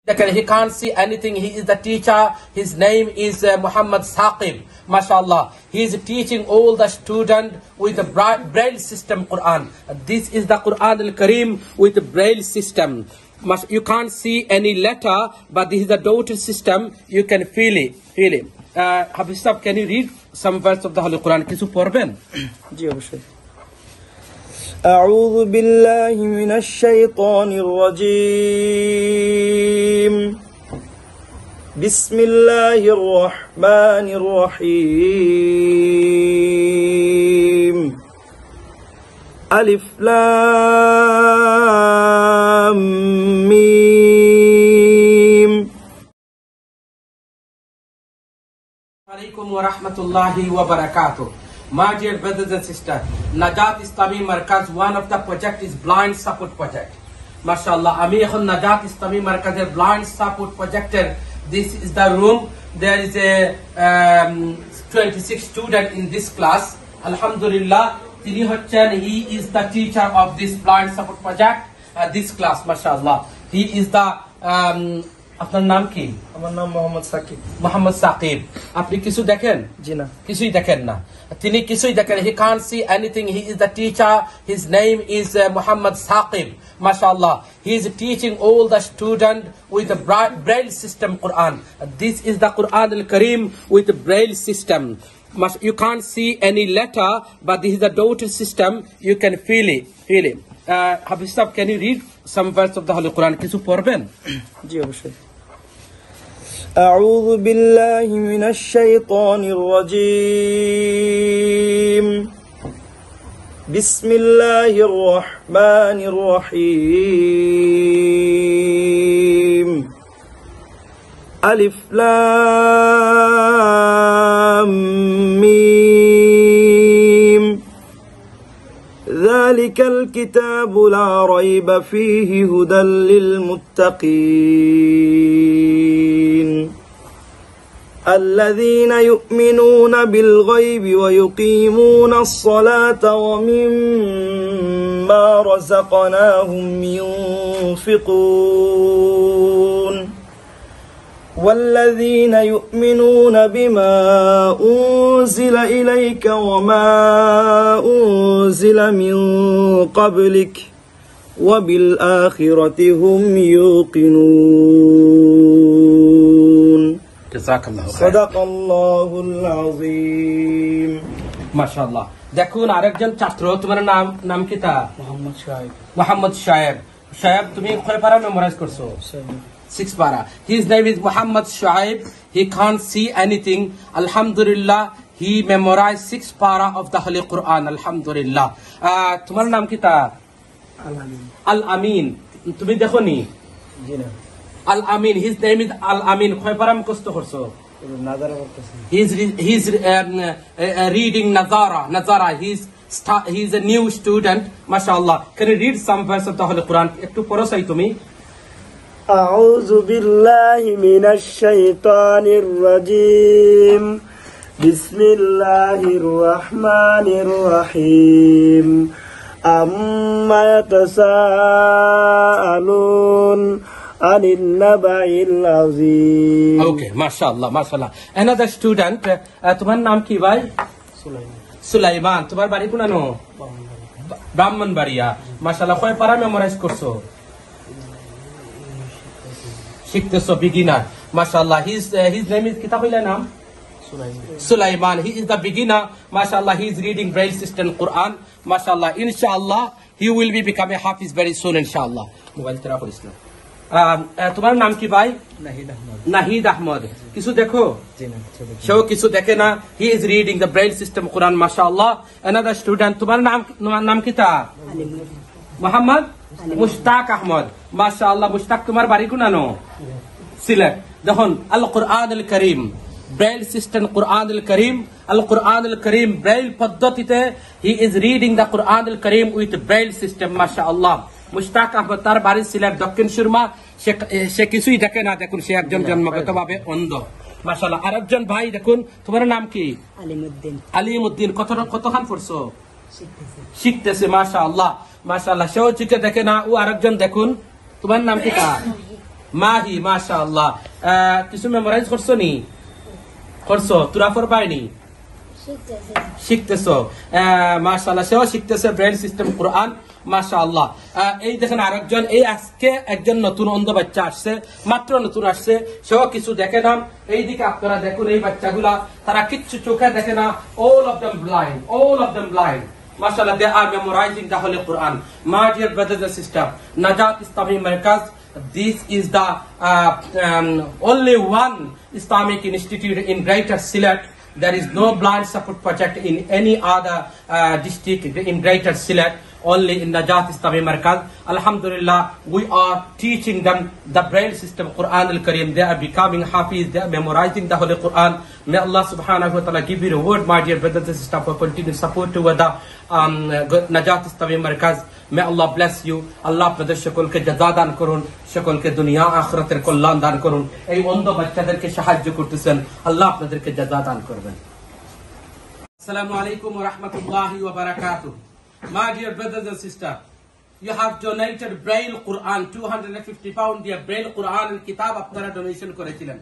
He can't see anything. He is the teacher. His name is Muhammad Saqib. MashaAllah. He is teaching all the students with the Braille system Quran. This is the Quran al-Kareem with the Braille system. You can't see any letter, but this is the dotted system. You can feel it. Hafiz Sahab, can you read some verse of the Holy Quran? Kisu porben? Ji, obviously. أعوذ بالله من الشيطان الرجيم بسم الله الرحمن الرحيم ألف لام ميم Alaikum wa rahmatullahi wa barakatuh. My dear brothers and sisters, Najat Islami Markaz, one of the project is blind support project. MashaAllah, Ami ekhon Najat Islami Markaz blind support projector. This is the room. There is a 26 student in this class. Alhamdulillah, he is the teacher of this blind support project. This class, MashaAllah. He is the আপনার নাম কি? আমার নাম মোহাম্মদ সাকিব। মোহাম্মদ সাকিব। আপনি কিছু দেখেন? জি না, কিছুই দেখেন না। তিনি কিছুই দেখেন। He can't see anything. He is the teacher. His name is Muhammad Saqib. MashaAllah. He is teaching all the students with the Braille system Quran. This is the Quran al-Kareem with the Braille system. You can't see any letter, but this is the dotted system. You can feel it. Hafiz Sahab, can you read some verse of the Holy Quran? কিছু পড়বেন? জি, অবশ্যই। أعوذ بالله من الشيطان الرجيم بسم الله الرحمن الرحيم ألف لام ميم ذلك الكتاب لا ريب فيه هدى للمتقين الذين يؤمنون بالغيب ويقيمون الصلاة ومما رزقناهم ينفقون والذين يؤمنون بما أنزل إليك وما أنزل من قبلك وبالآخرة هم يوقنون جزاك الله خير صدق الله العظيم মাশাআল্লাহ। দেখুন আরেকজন ছাত্র, তোমার নাম কি? তা মোহাম্মদ শাহেব। মোহাম্মদ সাহেব, তুমি কয় পারা মেমোরাইজ করছো? 6 para. His name is Muhammad Shuaib. He can't see anything. Alhamdulillah, he memorized 6 para of the Holy Quran. Alhamdulillah. তোমার নাম কি? তা Al Amin. তুমি দেখো নি? জি না। Al Amin. His name is Al Amin. কয় পারা মুখস্থ করছো? নাজারা করতেছি। He's reading Nazara. He's a new student. MashaAllah. Can you read some verse of the Holy Quran? একটু পড়ো চাই তুমি। أعوذ بالله من الشيطان الرجيم بسم الله الرحمن الرحيم أما يتساءلون عن النبأ العظيم Okay, MashaAllah. Another student, তোমার নাম কি ভাই? সুলাইমান। তোমার বাড়ি কোনানো? ব্রাহ্মণবাড়িয়া। MashaAllah, কয় পারা মেমোরাইজ করছো? শিখতেছো, beginner. MashaAllah. His name is কিতা কইলা নাম? Sulaiman. He is the beginner. MashaAllah. He is reading Braille system Quran. MashaAllah. Inshallah, he will be become a Hafiz very soon. Inshallah. Mobile তেরা করিস না। তোমার নাম কি ভাই? নাহিদ আহমদ। কিছু দেখো? সেও কিছু দেখে না। He is reading the Braille system Quran. MashaAllah. Another student, তোমার নাম কি? তা মোহাম্মদ মুশতাক আহমদ। MashaAllah. মুশতাক, তোমার বাড়ি কোনানো? সিলেট। দেখুন আল কোরআন আল করিম Braille system Quran al-Kareem. Al-Quran al-Kareem Braille পদ্ধতিতে he is reading the Quran al-Kareem with Braille system. MashaAllah. Mushtaq Ahmad, তার বাড়ি সিলেট দক্ষিণ সুরমা। সে কিছুই দেখে না। দেখুন, সে একজন জন্মগতভাবে অন্ধ। MashaAllah. আরেকজন ভাই দেখুন, তোমার নাম কি? আলিমউদ্দিন। কতখান পড়ছো? শিখতেছে। MashaAllah. সেও চোখে দেখে না। ও আরেকজন দেখুন, তোমার নাম কি? মাহি মাশাআল্লাহ কিছু মেমোরাইজ করছো নি করছো তোরা পড়বাইনি শিখতেছো মাশাআল্লাহ সেও শিখতেছে ব্রেইল সিস্টেম কোরআন মাশাআল্লাহ এই দেখেন আরেকজন এই আজকে একজন নতুন অন্ধ বাচ্চা আসছে মাত্র নতুন আসছে সেও কিছু দেখে না এইদিকে আপনারা দেখুন এই বাচ্চাগুলা তারা কিচ্ছু চোখে দেখে না all of them blind mashallah they are memorizing the holy Quran my dear brothers and sisters Najat Islamic Markaz this is the only one Islamic institute in Greater Sylhet. There is no blind support project in any other district in Greater Sylhet. Only in Najat Islamic Markaz. Alhamdulillah, we are teaching them the braille system, Quran al-Kareem. They are becoming hafiz. They are memorizing the Holy Quran. May Allah subhanahu wa ta'ala give you reward, my dear brothers and sisters, for continued support to the Najat Islamic Markaz. May Allah bless you. Allah আপনাদের সকলকে জাযা দান করুন, সকলকে দুনিয়া আখিরাতের কল্যাণ দান করুন। এই অন্ধ বাচ্চাদেরকে সাহায্য করতেছেন, আল্লাহ আপনাদেরকে জাযা দান করবেন। আসসালামু আলাইকুম ওয়া রাহমাতুল্লাহি ওয়া বারাকাতুহু। My dear brothers and sisters, you have donated Braille Quran 250 pound দিয়ে Braille Quran এর কিতাব আপনারা ডোনেশন করেছিলেন।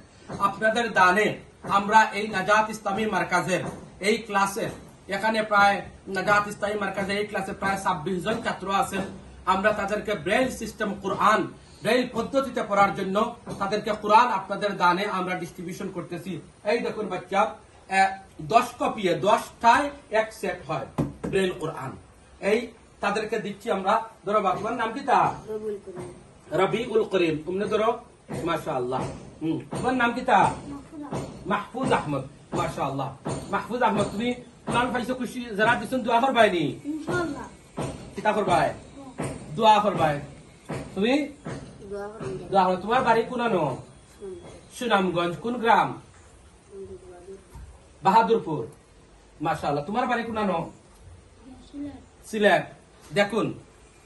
আপনাদের দানে আমরা এই নাজাত ইসলামী মার্কাজের এই ক্লাসে এখানে প্রায় নাজাত ইসলামী মার্কাজের এই ক্লাসে প্রায় 26 জন ছাত্র আছেন। আমরা তাদেরকে ব্রেইল সিস্টেম কোরআন ব্রেইল পদ্ধতিতে পড়ার জন্য তাদেরকে কোরআন আপনাদের দানে আমরা ডিস্ট্রিবিউশন করতেছি। এই দেখুন বাচ্চা 10 কপি 10টায় এক সেট হয় ব্রেইল কোরআন। এই তাদেরকে দিচ্ছি আমরা। ধরো বাবার নাম কি তা রবিউল করিম তুমি ধরো মাশাআল্লাহ তোমার নাম কি তা মাহফুজ আহমদ মাশাআল্লাহ মাহফুজ আহমদ তুমি কোরআন পাইছো খুশি যারা দিছেন দোয়া করবাইনি ইনশাআল্লাহ কিতা করবাই দোয়া করবাই তুমি দোয়া করো তোমার বাড়ি কোনানো সুনামগঞ্জ কোন গ্রাম বাহাদুরপুর মাশাআল্লাহ তোমার বাড়ি কোনানো Sylhet. দেখুন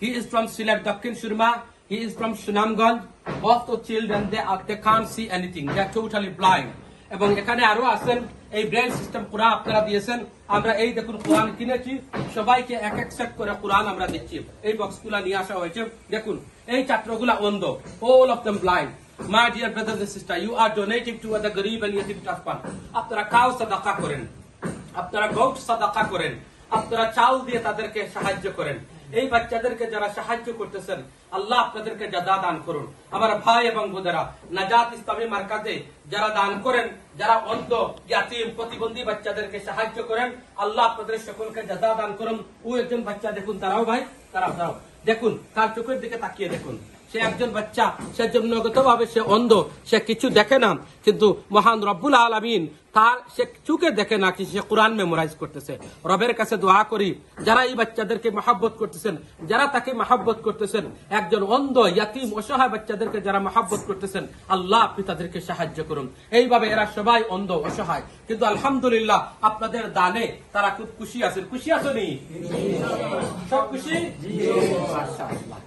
he is from Sylhet Dakshin Surma, he is from Sunamganj. Both the children they can't see anything, they are totally blind. এবং এখানে আরো আছেন এই ব্রেইল সিস্টেম কোরআন আপনারা দিয়েছেন। আমরা এই দেখুন কোরআন কিনেছি, সবাইকে এক এক সেট করে কোরআন আমরা দিচ্ছি। এই বক্সগুলো নিয়ে আসা হয়েছে। দেখুন এই ছাত্রগুলা অন্ধ, all of them blind. My dear brothers and sisters, you are donating to the গরীব and yatim trust fund. আপনারা কাউ সাদাকা করেন, আপনারা গোট সাদাকা করেন, আপনারা চাল দিয়ে তাদেরকে সাহায্য করেন। এই বাচ্চাদেরকে যারা সাহায্য করতেছেন আল্লাহ আপনাদেরকে জাযা দান করুন। আমার ভাই এবং বোনেরা নাজাত ইসলামী মার্কাজে যারা দান করেন, যারা অন্ধ ইয়াতীম প্রতিবন্ধী বাচ্চাদেরকে সাহায্য করেন আল্লাহ আপনাদের সকলকে জাযা দান করুন। ও একজন বাচ্চা দেখুন, তারাও ভাই তারাও দেখুন, তার চোখের দিকে তাকিয়ে দেখুন। সে একজন বাচ্চা, সে জন্মগতভাবে সে অন্ধ, সে কিছু দেখে না, কিন্তু মহান রব্বুল আলামিন তার সে চোখে দেখে না, সে কোরআন মেমোরাইজ করতেছে। রবের কাছে দোয়া করি যারা এই বাচ্চাদেরকে মহব্বত করতেছেন, যারা তাকে মহব্বত করতেছেন, একজন অন্ধ ইয়াতীম অসহায় বাচ্চাদেরকে যারা মহব্বত করতেছেন আল্লাহ আপনি তাদেরকে সাহায্য করুন। এইভাবে এরা সবাই অন্ধ অসহায়, কিন্তু আলহামদুলিল্লাহ আপনাদের দানে তারা খুব খুশি আছেন। খুশি আছেন? সব খুশি? মাশাআল্লাহ।